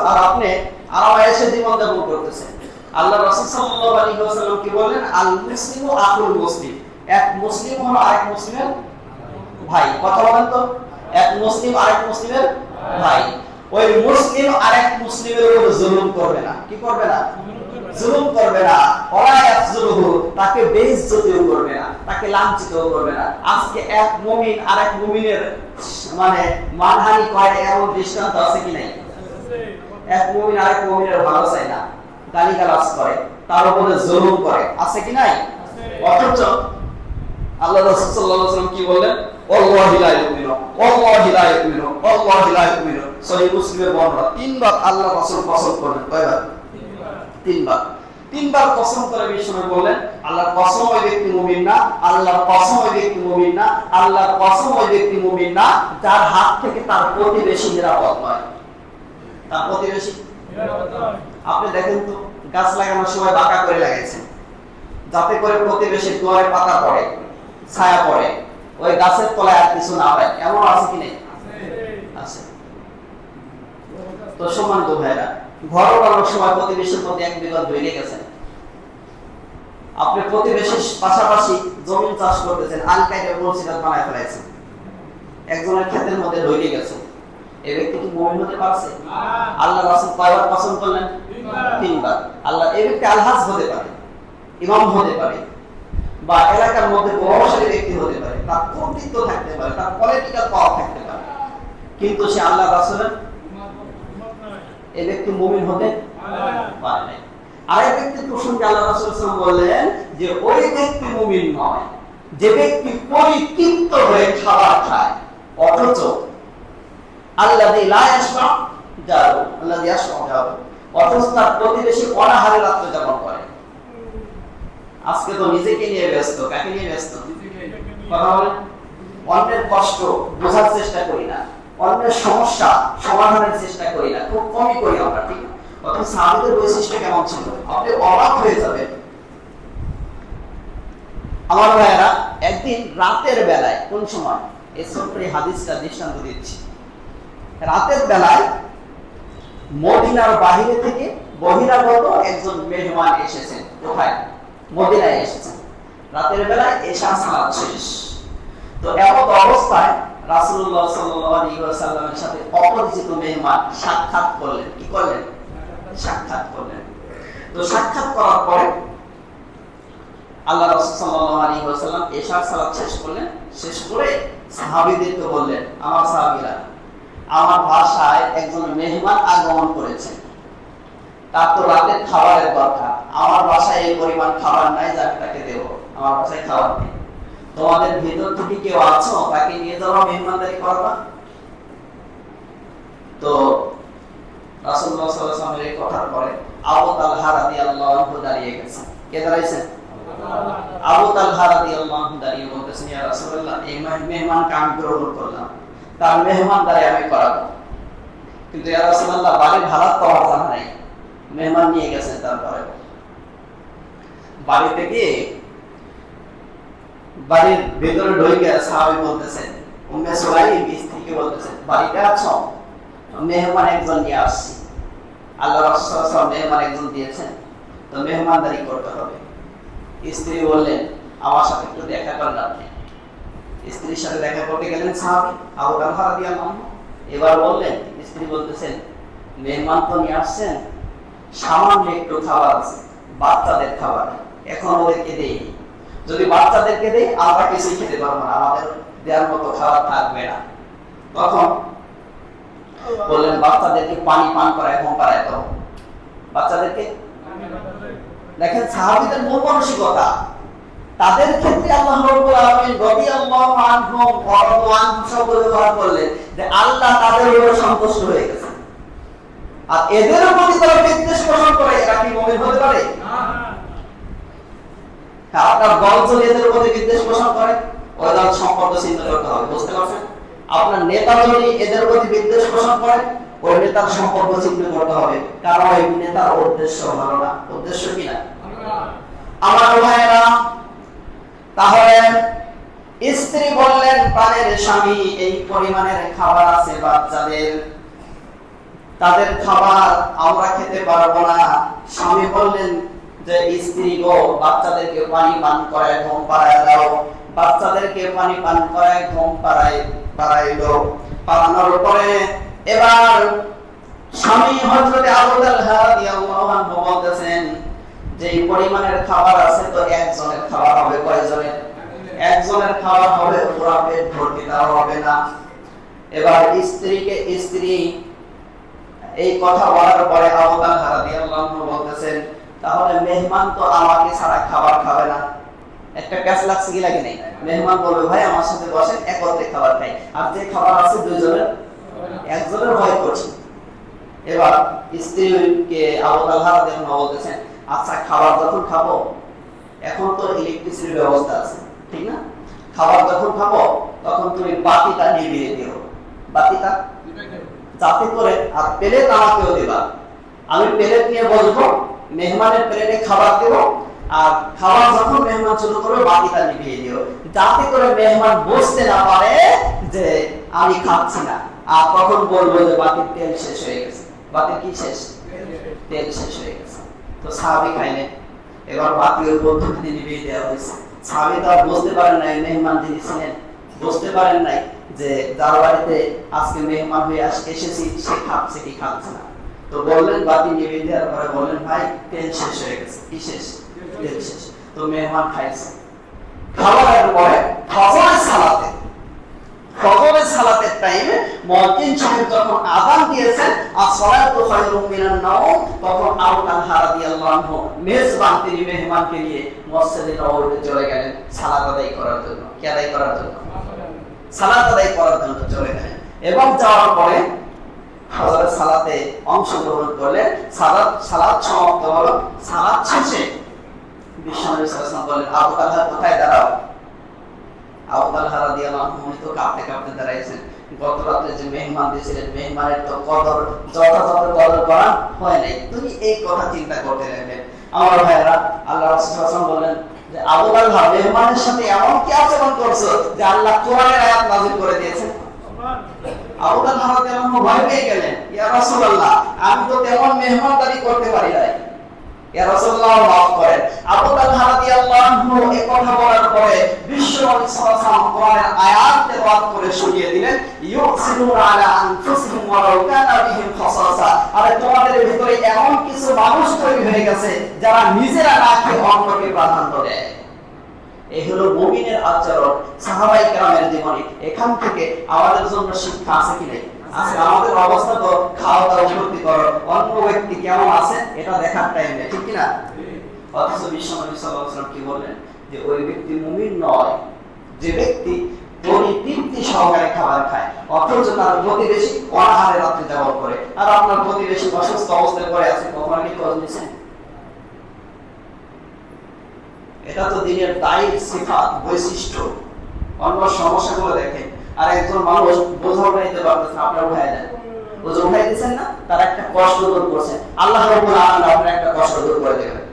আর আপনি আরামায়েশে জীবন যাপন করতেছেন। আল্লাহ রাসূল সাল্লাল্লাহু আলাইহি ওয়াসাল্লাম কি বলেন? আল মুসলিমু আখুল মুসলিম। এক মুসলিম হলো আরেক মুসলিমের ভাই। কথা বলেন তো, এক মুসলিম আরেক মুসলিমের ভাই। ওই মুসলিম আরেক মুসলিমের উপর জুলুম করবে না। কি করবে না? জুলুম করবে না। ওয়া ইয়াজুরুহু, তাকে বেইজ্জতিও করবে না, তাকে লাঞ্ছিতও করবে না। আজকে এক মুমিন আরেক মুমিনের মানে মানহানি করে এমন দৃষ্টান্ত আছে কি নাই? এক মুমিন আরেক মুমিনের ভালো চায় না, গালিগালাজ করে, তার উপরে জুলুম করে, আছে কি নাই? অথচ আল্লাহ রাসূল সাল্লাল্লাহু আলাইহি ওয়াসাল্লাম কি বললেন? ওয়াল্লাহি লা ইউমিনু, ওয়াল্লাহি লা ইউমিনু, ওয়াল্লাহি লা ইউমিনু। সহিহ মুসলিমের বর্ণনা। তিনবার আল্লাহ রাসূল কসম করেন। কয়বার? তিনবার। তিনবার কসম করে বিশ্বনবী বললেন আল্লাহর কসম ওই ব্যক্তি মুমিন না, আল্লাহর কসম ওই ব্যক্তি মুমিন না, আল্লাহর কসম ওই ব্যক্তি মুমিন না যার হাত থেকে তার প্রতিবেশী নিরাপদ নয়। তার প্রতিবেশী নিরাপদ নয়। আপনি দেখেন তো গাছ লাগানোর সময় বাঁকা করে লাগাইছেন যাতে করে প্রতিবেশীর দুয়ারে পাতা পড়ে, ছায়া পড়ে, ওই গাছের তলায় আর কিছু না হয়। এমন আছে কি নেই? আছে। তো সম্মানিত ভাইরা, ঘর বানানোর সময় প্রতিবেশীর মধ্যে এক বিঘত ধরে গেছেন, আপনি প্রতিবেশীর পাশাপাশি জমি চাষ করতেছেন, আলকাইদে মসজিদ বানায় ফেলাইছেন, একজনের ক্ষেতের মধ্যে ঢুকে গেছে, এই ব্যক্তি কি মুমিন হতে পারছে? আল্লাহ রাসূল কয়বার পছন্দ করলেন? তিনবার। আল্লাহ এই ব্যক্তি আলহাজ হতে পারে, ইমাম হতে পারে, বা এলাকার মধ্যে প্রভাবশালী ব্যক্তি হতে পারে, তার কর্তৃত্ব থাকতে পারে, তার পলিটিক্যাল পাওয়ার থাকতে পারে, কিন্তু সে আল্লাহ রাসূলের এই ব্যক্তি মুমিন হতে পারে না। আরেক ব্যক্তির প্রসঙ্গে আল্লাহ রাসূল সাল্লাল্লাহু আলাইহি ওয়াসাল্লাম বললেন যে ওই ব্যক্তি মুমিন নয় যে ব্যক্তি পরিতৃপ্ত হয়ে খাবার খায়, অথচ আল্লাযী লা ইয়াশবা জারু, আল্লাযী ইয়াশবা জারু, অথচ তার প্রতিবেশী অনাহারে রাত্রি যাপন করে। আজকে তো নিজেকে নিয়ে ব্যস্ত, কাকে নিয়ে ব্যস্ত? কথা বলেন। অন্যের কষ্ট বোঝার চেষ্টা করি না, অন্যের সমস্যা সমাধানের চেষ্টা করি না, খুব কমই করি আমরা, ঠিক না? অথচ সাহাবীদের বৈশিষ্ট্য কেমন ছিল আপনি অবাক হয়ে যাবেন। আমার ভাইয়েরা, একদিন রাতের বেলায়, কোন সময় এই ছোট্ট হাদিসটা দৃষ্টান্ত দিচ্ছি, রাতের বেলায় মদিনার বাহিরে থেকে বহিরাগত একজন মেহমান এসেছেন। কোথায়? মদিনায় এসেছেন। রাতের বেলায় এশা সালাত শেষ। তো এমন অবস্থায় রাসূলুল্লাহ সাল্লাল্লাহু আলাইহি ওয়াসাল্লামের সাথে অপরিচিত মেহমান সাক্ষাৎ করলেন। কি করলেন? সাক্ষাৎ করলেন। তো সাক্ষাৎ করার পরে আল্লাহ রাসূল সাল্লাল্লাহু আলাইহি ওয়াসাল্লাম এশার সালাত শেষ করলেন। শেষ করে সাহাবীদেরকে বললেন, আমার সাহাবীরা, আমার বাসায় একজন মেহমান আগমন করেছেন, তার তো রাতের খাবারের দরকার, আমার বাসায় এই পরিমাণ খাবার নাই যে আমি তাকে দেব, আমার বাসায় খাবার নেই, তোমাদের ভিতর থেকে কেউ আছো তাকে নিয়ে যাওয়া মেহমানদারি করবা? তো রাসূলুল্লাহ সাল্লাল্লাহু আলাইহি ওয়াসাল্লামের এই কথার পরে আবু তালহা রাদিয়াল্লাহু আনহু দাঁড়িয়ে গেছেন। কে দাঁড়াইছেন? আবু তালহা রাদিয়াল্লাহু আনহু দাঁড়িয়ে বলতেছেন, ইয়া রাসূলুল্লাহ, এই মেহমানকে আমি গ্রহণ করলাম, তার মেহমানদারি আমি করাবো, কিন্তু ইয়া রাসূলুল্লাহ বাড়ির ভাড়া তো আমার জানা নাই। মেহমান নিয়ে গেছেন, তারপরে বাড়িতে গিয়ে বাড়ির ভেতরে ঢুকে সাহাবী বলতেছেন, উম্মে সুলাইম স্ত্রীকে বলতেছেন, বাড়িতে আছো? মেহমান একজন নিয়ে আসছি। আল্লাহ রাসূল সাল্লাল্লাহু আলাইহি ওয়াসাল্লাম মেহমান একজন দিয়েছেন, তো মেহমানদারি করতে হবে। স্ত্রী বললেন, আমার সাথে একটু দেখা করেন আপনি। স্ত্রীর সাথে দেখা করতে গেলেন সাহাবী আবু তালহা রাদিয়াল্লাহু আনহু। এবার বললেন, স্ত্রী বলতেছেন, মেহমান তো নিয়ে আসছেন, সামান্য একটু খাবার আছে, বাচ্চাদের খাবার, এখন ওদেরকে দেই, যদি বাচ্চাদেরকে দেই আমরা কিছুই খেতে পারবো না, আমাদের দেওয়ার মতো খাবার থাকবে না। তখন বললেন, বাচ্চাদেরকে পানি পান করায়, ঘুম পাড়ায় দাও, বাচ্চাদেরকে। দেখেন সাহাবীদের মন মানসিকতা, তাদের ক্ষেত্রে আল্লাহ রাব্বুল আলামিন রাদিয়াল্লাহু আনহুম ওয়া রাদু আনহু শব্দ ব্যবহার করলেন যে আল্লাহ তাদের উপর সন্তুষ্ট হয়ে গেছে। আর এদের প্রতি তারা বিদ্বেষ পোষণ করে, এরা কি মুমিন হতে পারে? না। আপনার দল যদি এদের প্রতি বিদ্বেষ পোষণ করে, ওই দল সম্পর্ক ছিন্ন করতে হবে, বুঝতে পারছেন? আপনার নেতা যদি এদের প্রতি বিদ্বেষ পোষণ করে, ওই নেতার সম্পর্ক ছিন্ন করতে হবে, কারণ ওই নেতার উদ্দেশ্য ভালো না। উদ্দেশ্য কি না? আমার ভাইয়েরা, তাহলে স্ত্রী বললেন, প্রাণের স্বামী, এই পরিমাণের খাবার আছে বাচ্চাদের, তাদের খাবার আমরা খেতে পারবো না। স্বামী বললেন যে, স্ত্রী গো, বাচ্চাদেরকে পানি পান করায় ঘুম পাড়ায় দাও। বাচ্চাদেরকে পানি পান করায় ঘুম পাড়াইলো। পাড়ানোর পরে এবার স্বামী হযরত আবু তালহা রাদিয়াল্লাহু আনহু বলতেছেন, যে এই পরিমাণের খাবার আছে, তো একজনের খাবার হবে কয়জনের? একজনের খাবার হবে, পুরো পেট ভর্তি দেওয়া হবে না। এবার স্ত্রী এই কথা বলার পরে আবু তালহা রাদিয়াল্লাহু আনহু বলতেছেন, তাহলে মেহমান তো আমাকে ছাড়া খাবার খাবে না। একটা প্যাচ লাগছে কি লাগে নাই? মেহমান বলবে, ভাই আমার সাথে বসেন, একত্রে খাবার খাই, আর যে খাবার আছে দুইজনের, একজনের ভয় করছে। এবার স্ত্রীকে আবু তালহা রাদিয়াল্লাহু আনহু বলতেছেন, আচ্ছা খাবার যখন খাবো, এখন তো ইলেকট্রিসিটির ব্যবস্থা আছে, ঠিক না? খাবার যখন খাবো তখন তুমি বাতিটা নিভিয়ে দিও, বাতিটা যাতে করে, আর প্লেট আমাকেও দিবা, আমি প্লেট নিয়ে বসবো, মেহমানের প্লেটে খাবার দেবো, আর খাবার যখন মেহমান শুরু করবে বাতিটা নিভিয়ে দিও, যাতে করে মেহমান বুঝতে না পারে যে আমি খাচ্ছি না, আর তখন বলবো যে বাতির তেল শেষ হয়ে গেছে। বাতির কি শেষ? তেল শেষ হয়ে গেছে। তো সাহাবী খাইলেন। এবার বাতির পদ্ধতি নিভিয়ে দেওয়া হয়েছে। সাহাবীরা বুঝতে পারেন নাই মেহমান যিনি ছিলেন, বুঝতে পারেন নাই যে যার বাড়িতে আজকে মেহমান হয়ে এসেছি সে খাচ্ছে কি খাচ্ছে না। তো বললেন বাতি নিভিয়ে দেওয়ার পরে বললেন ভাই তেল শেষ হয়ে গেছে। কি শেষ? তেল শেষ। তো মেহমান খাইছে। খাবারের পরে ফজরের সালাতের টাইমে মুয়াজ্জিন সাহেব যখন আযান দিয়েছেন as-সালাতু খায়রুম মিনান নাওম, তখন আবু তালহা রাদিয়াল্লাহু আনহু মেজবান তিনি মেহমানকে নিয়ে মসজিদে নববীতে চলে গেলেন সালাত আদায় করার জন্য। কি আদায় করার জন্য? সালাত আদায় করার জন্য চলে গেলেন। এবং যাওয়ার পরে ফজরের সালাতে অংশগ্রহণ করলেন। সালাত সমাপ্ত হলো। সালাত শেষে বিশ্বনবী সাল্লাল্লাহু আলাইহি ওয়াসাল্লাম বলেন আবু তালহা কোথায় দাঁড়াও। আবু তালহা রাদিয়াল্লাহু আনহু তো কাঁপতে কাঁপতে দাঁড়াইছেন। গত রাতে যে মেহমান দিয়েছিলেন মেহমানের তো কদর যথাযথ কদর করা হয় নাই, তুমি এই কথা চিন্তা করতে লাগলেন। আমার ভাইয়েরা, আল্লাহ রাসূল সাল্লাল্লাহু আলাইহি ওয়াসাল্লাম বলেন যে আবু তালহা মেহমানের সাথে এমন কি আচরণ করছো যে আল্লাহ কোরআনের আয়াত নাযিল করে দিয়েছেন। আবু তালহা রাদিয়াল্লাহু আনহু ভয় পেয়ে গেলেন, ইয়া রাসূলুল্লাহ আমি তো তেমন মেহমানদারি করতে পারি নাই, ইয়া রাসূলুল্লাহ মাফ করেন। আবু তালহা রাদিয়াল্লাহু আনহু এই কথা বলার পরে বিশ্বনবী সাল্লাল্লাহু আলাইহি ওয়াসাল্লাম কোরআনের আয়াত তেলাওয়াত করে শুনিয়ে দিলেন, ইউসিরুনা আলা আনফুসিহিম ওয়া লাউ কানা বিহিম খাসাসা। আরে তোমাদের ভিতরে এমন কিছু মানুষ তৈরি হয়ে গেছে যারা নিজেরা না খেয়ে অন্যকে প্রাধান্য দেয়। এই হলো মুমিনের আচরণ সাহাবায়ে কেরামের জীবনে। এখান থেকে আমাদের জন্য শিক্ষা আছে কি নাই? আজকে আমাদের অবস্থা তো খাওয়া দাওয়া উন্নতি করো, অন্য ব্যক্তি কেমন আছে এটা দেখার টাইম নেই, ঠিক কিনা? অথচ বিশ্বনবী সাল্লাল্লাহু আলাইহি ওয়াসাল্লাম কি বললেন যে ওই ব্যক্তি মুমিন নয় যে ব্যক্তি তৃপ্তি সহকারে খাবার খায় অথচ তার প্রতিবেশী অনাহারে রাত্রি যাপন করে। আর আপনার প্রতিবেশী অসুস্থ অবস্থায় পড়ে আছে, কখনো কি খোঁজ নিয়েছেন? এটা তো দিনের দায়ী সিফাত বৈশিষ্ট্য। অন্য সমস্যাগুলো দেখেন, আর একজন মানুষ বোঝা উঠাইতে পারতেছে, আপনারা উঠাই দেন, বোঝা উঠাই দিচ্ছেন না, তার একটা কষ্ট দূর করছেন, আল্লাহ রাব্বুল আলামিন আপনার একটা কষ্ট দূর করে দেবেন।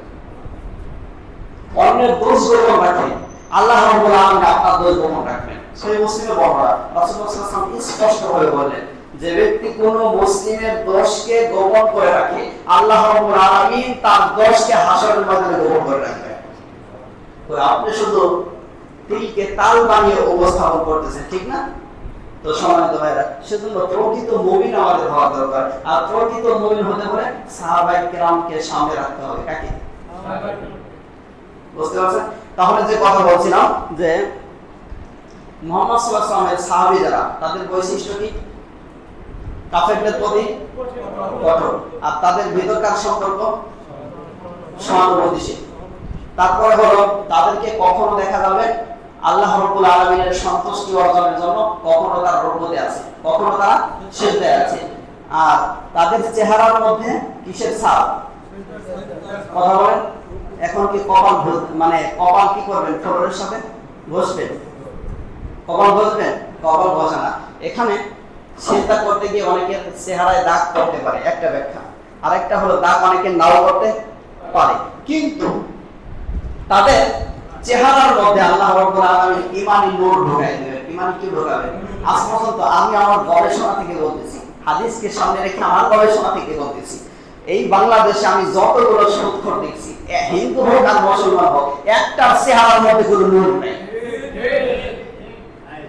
অন্যের দোষ গোপন রাখেন, আল্লাহ রাব্বুল আলামিন আপনার দোষ গোপন রাখবেন। সহিহ মুসলিমে বর্ণনা, রাসূলুল্লাহ সাল্লাল্লাহু আলাইহি ওয়াসাল্লাম স্পষ্টভাবে বললেন যে ব্যক্তি কোন মুসলিমের দোষকে গোপন করে রাখে আল্লাহ রাব্বুল আলামিন তার দোষকে হাসরের ময়দানে গোপন করে রাখবেন। তো আপনি শুধু তিলকে তাল বানিয়ে উপস্থাপন করতেছেন, ঠিক না? তো সম্মানিত ভাইরা, সেজন্য প্রকৃত মুমিন আমাদের হওয়া দরকার। আর প্রকৃত মুমিন হতে হলে সাহাবায়ে কেরামকে সামনে রাখতে হবে। কাকে? বুঝতে পারছেন? তাহলে যে কথা বলছিলাম যে মুহাম্মদ সাল্লাল্লাহু আলাইহি ওয়াসাল্লামের সাহাবী যারা, তাদের বৈশিষ্ট্য কি? কাফেরদের প্রতি কঠোর, আর তাদের ভিতরকার সম্পর্ক সহানুভূতিশীল। তারপরে হলো তাদেরকে কখনো দেখা যাবে আল্লাহ রাব্বুল আলামিনের সন্তুষ্টি অর্জনের জন্য কখনো তারা রুকুতে আছে, কখনো তারা সিজদায় আছে। আর তাদের চেহারার মধ্যে কিসের ছাপ? কথা বলেন। এখন কি কপাল মানে কপাল কি করবেন? ঠোঁটের সাথে ঘষবেন? কপাল ঘষবেন? কপাল ঘষা না। এখানে সিজদা করতে গিয়ে অনেকের চেহারায় দাগ পড়তে পারে, একটা ব্যাখ্যা। আরেকটা হলো দাগ অনেকে নাও করতে পারে, কিন্তু তাদের চেহারার মধ্যে আল্লাহ রাব্বুল আলামিন ঈমানি নূর ঢোকায় দেবেন। ঈমানি কি ঢোকাবেন? আজ পর্যন্ত আমি আমার গবেষণা থেকে বলতেছি, হাদিসকে সামনে রেখে আমার গবেষণা থেকে বলতেছি, এই বাংলাদেশে আমি যতগুলো সুদখোর দেখছি, হিন্দু হোক আর মুসলমান হোক, একটা চেহারার মধ্যে কোনো নূর নেই।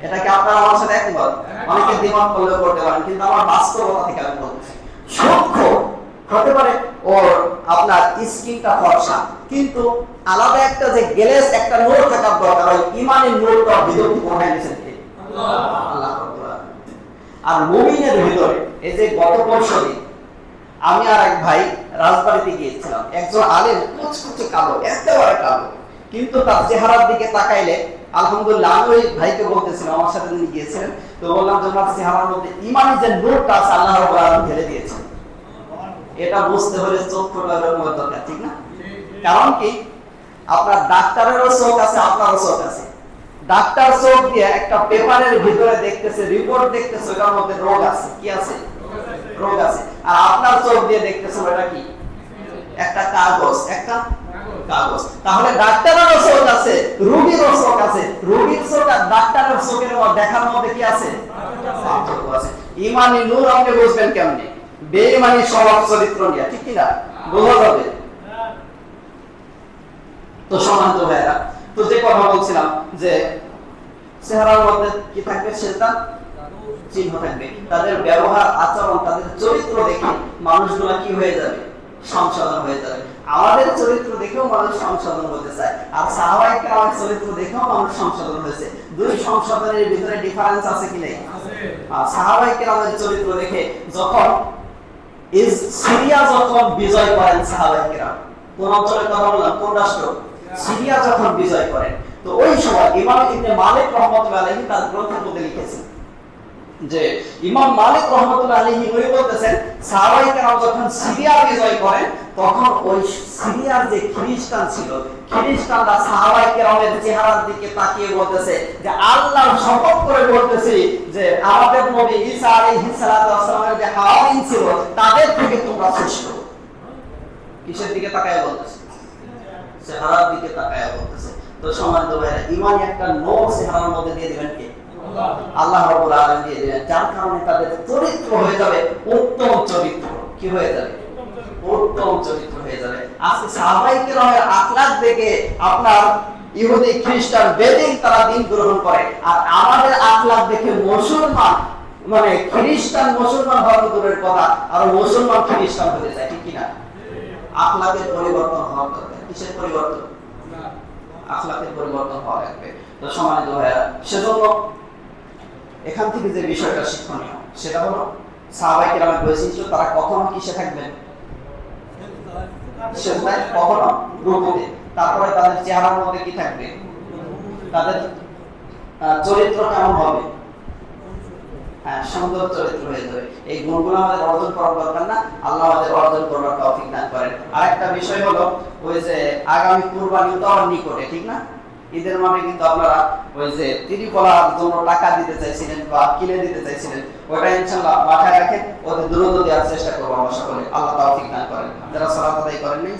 এটা কি আপনারা আমার সাথে একমত? অনেকে দ্বিমত করলেও করতে পারেন, কিন্তু আমার বাস্তবতা থেকে আমি বলতেছি সুদখোর হতে পারে ওর আপনার স্কিনটা ফর্সা, কিন্তু আলাদা একটা যে গ্লেজ একটা নূর থাকার দরকার, ওই ঈমানের নূরটা ভিতর থেকে উঠায় নিয়েছেন কে? আল্লাহ রাব্বুল আলামিন। আর মুমিনের ভিতরে এই যে গত পরশুদিন আমি আর এক ভাই রাজবাড়িতে গিয়েছিলাম, একজন আলেম কুচকুচে কালো, একেবারে কালো, কিন্তু তার চেহারার দিকে তাকাইলে আলহামদুলিল্লাহ আমি ওই ভাইকে বলতেছিলাম, আমার সাথে তিনি গিয়েছিলেন, তো বললাম যে ওনার চেহারার মধ্যে ঈমানের যে নূরটা আছে আল্লাহ রাব্বুল আলামিন ঢেলে দিয়েছেন। এটা বুঝতে হলে চক্ষুটা এরকম দরকার, ঠিক না? কারণ কি আপনার ডাক্তারেরও চোখ আছে, আপনারও চোখ আছে। ডাক্তার চোখ দিয়ে একটা পেপারের ভিতরে দেখতেছে, রিপোর্ট দেখতেছে, ওটার মধ্যে রোগ আছে। কি আছে? রোগ আছে। আর আপনার চোখ দিয়ে দেখতেছে ওটা কি? একটা কাগজ, একটা কাগজ। তাহলে ডাক্তারেরও চোখ আছে, রোগীরও চোখ আছে। রোগীর চোখ আর ডাক্তারের চোখের মধ্যে দেখার মধ্যে কি আছে? পার্থক্য আছে। ঈমানি নূর আপনি বুঝবেন কেমনে? বেঈমানি স্বভাব চরিত্র নিয়ে, ঠিক কি না? বোঝা যাবে। তো সম্মানিত ভাইরা, তো যে কথা বলছিলাম যে চেহারার মধ্যে কি থাকবে? শয়তান চিহ্ন থাকবে। তাদের ব্যবহার আচরণ, তাদের চরিত্র দেখে মানুষগুলা কি হয়ে যাবে? সংশোধন হয়ে যাবে। আমাদের চরিত্র দেখেও মানুষ সংশোধন হতে চায়, আর সাহাবায়ে কেরামের চরিত্র দেখেও মানুষ সংশোধন হয়েছে। দুই সংশোধনের ভিতরে ডিফারেন্স আছে কি নেই? সাহাবায়ে কেরামের চরিত্র দেখে যখন সিরিয়া যখন বিজয় করেন সাহাবায়ে কেরাম, কোন অঞ্চলের কথা বললাম? কোন রাষ্ট্র? সিরিয়া যখন বিজয় করেন, তো ওই সময় ইমাম ইবনে মালিক রাহমাতুল্লাহি আলাইহি তার গ্রন্থের মধ্যে লিখেছেন যে ইমাম মালিক রাহমাতুল্লাহি আলাইহি উনি বলতেছেন সাহাবায়ে কেরাম যখন সিরিয়া বিজয় করেন তখন ওই সিরিয়ার যে খ্রিস্টান ছিল, খ্রিস্টানরা সাহাবায়ে কেরামের চেহারার দিকে তাকিয়ে বলতেছে যে আল্লাহর শপথ করে বলতেছি যে আমাদের নবী ঈসা আলাইহিস সালাতু ওয়াস সালামের যে হাওয়ারিন ছিল তাদের থেকে তোমরা শ্রেষ্ঠ। কিসের দিকে তাকায় বলতেছে? চেহারার দিকে তাকায় বলতেছে। তো সম্মানিত ভাইরা, ঈমান একটা নূর চেহারার মধ্যে দিয়ে দিবেন কে? আল্লাহ রাব্বুল আলামিন দিয়ে দিবেন, যার কারণে তাদের চরিত্র হয়ে যাবে উত্তম চরিত্র। কি হয়ে যাবে? উত্তম চরিত্র হয়ে যাবে। আজকে সাহাবায়ে কেরামের আখলাক দেখে আপনার ইহুদি খ্রিস্টান বেদিন তারা দিন গ্রহণ করে, আর আমাদের আখলাক দেখে মুসলমান মানে খ্রিস্টান মুসলমান হওয়ার দূরের কথা, আর মুসলমান খ্রিস্টান হয়ে যায়। ঠিক কি না? আখলাকের পরিবর্তন হওয়া দরকার। কিসের পরিবর্তন? আখলাকের পরিবর্তন হওয়া লাগবে। তো সম্মানিত ভাইরা, সেজন্য এখান থেকে যে বিষয়টা শিক্ষণীয় সেটা হলো সাহাবায়ে কেরামের বৈশিষ্ট্য, তারা কখনো কিসে থাকবেন? সেজদায়, কখনো রুকুতে। তারপরে তাদের চেহারার মধ্যে কি থাকবে? তাদের চরিত্র কেমন হবে? সুন্দর চরিত্র হয়ে যাবে। এই গুণগুলো আমাদের অর্জন করার দরকার না, আল্লাহ আমাদের অর্জন করার তৌফিক দান করেন। আরেকটা বিষয় হলো ওই যে আগামী কুরবানি তো নিকটে, ঠিক না? ঈদের মানে কিন্তু আপনারা ওই যে তিরিপলার জন্য টাকা দিতে চাইছিলেন বা কিনে দিতে চাইছিলেন, ওটা ইনশাআল্লাহ মাথায় রাখেন, ওদের দ্রুত দেওয়ার চেষ্টা করবো আমরা সকলে। আল্লাহ তৌফিক দান করেন। যারা সালাত আদায় করেন নাই